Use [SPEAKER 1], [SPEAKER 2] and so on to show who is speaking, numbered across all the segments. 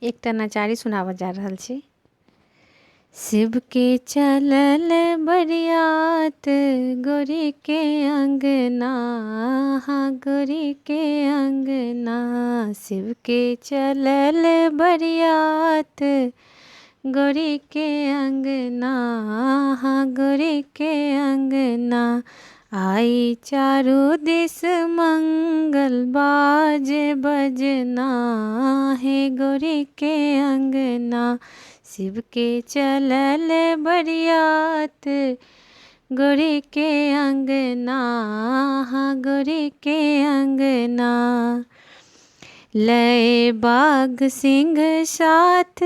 [SPEAKER 1] एकटा नचारी सुनाबऽ जा रहल छी। शिव के चलल बरियात गोरी के अंगना, हाँ गोरी के अंगना। शिव के चलल बरियात गोरी के अंगना, हाँ गोरी के अंगना। आई चारों दिस मंगल बाजे बजना, हे गोरी के अंगना। शिव के चलल बरियात गोरी के अंगना, हाँ गोरी के अंगना। लय बाघ सिंह साथ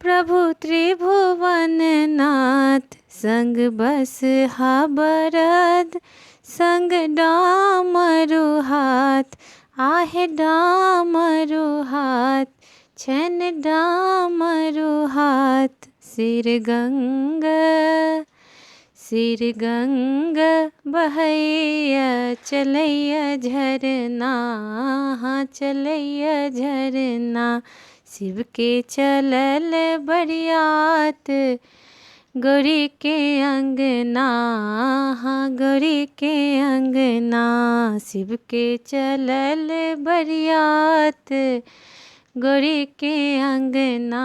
[SPEAKER 1] प्रभु त्रिभुवन नाथ, संग बस हा बरद संग डामरु हाथ, आहे डामरु हाथ छन डामरु हाथ। सिर गंगा बहैया चलैया झरना, हाँ चलैया झरना। शिव के चलल बरियात गोरी के अंगना, हाँ गोरी के अंगना। शिव के चलल बरियात गोरी के अंगना,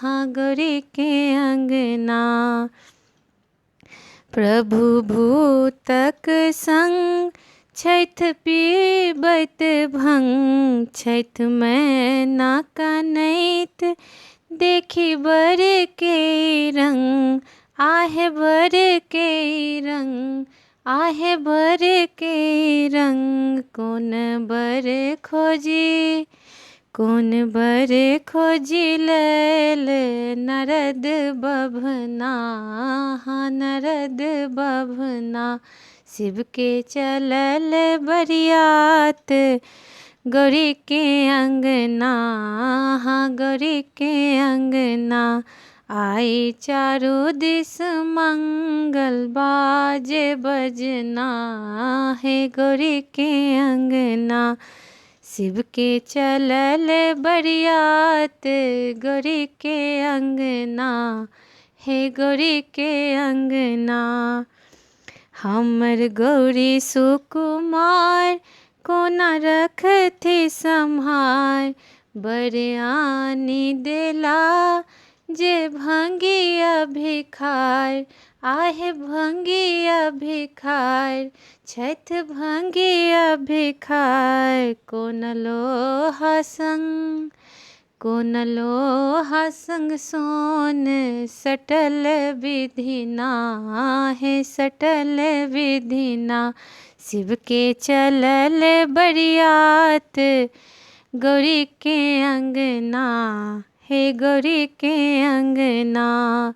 [SPEAKER 1] हाँ गोरी के अंगना। प्रभु भूतक संग छैठ पीबैत भंग, छैठ में ना कनैत देखी बर के रंग, आहे बर के रंग, आहे बर के रंग। कौन बर खोजी लैल नरद बभना, हाँ नरद बभना। शिव के चलल बरियात गोरी के अंगना, हाँ गोरी के अंगना। आई चारों दिस मंगल बाजे बजना, हे गोरी के अंगना। शिव के चलल बरियात गोरी के अंगना, हे गोरी के अंगना। हमर गौरी सुकुमार कोना रखती सम्हार, बरआनी देला जे भंगिया भिखार, आहे भंगिया भिखार छैठ भंगिया भिखार। कोन लोहा संग सोन सटल विधिना, हे सटल विधिना। शिव के चलल बरियात गोरी के अंगना, हे गोरी के अंगना।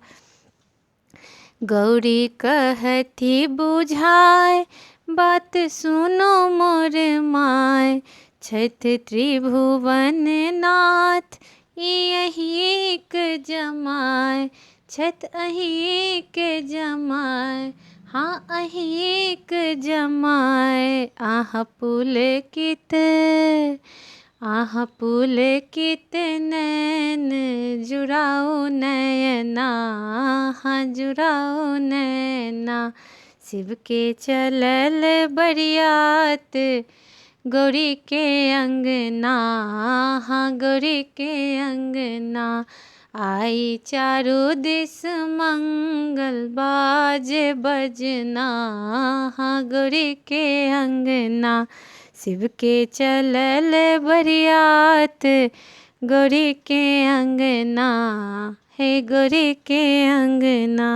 [SPEAKER 1] गौरी कहती बुझाए बात सुनो मोर माय, छैठ त्रिभुवन नाथ यही के जमाय, छैठ अही के जमाय, हाँ अही के जमाय। आह पुलकित नैन जुड़ाओ नयना, हाँ जुड़ाओ नैना। शिव के चलल बरियात गोरी के अंगना, हाँ गोरी के अंगना। आई चारों दिस मंगल बाजे बजना, हाँ गोरी के अंगना। शिव के चलल बरियात गोरी के अंगना, हे गोरी के अंगना।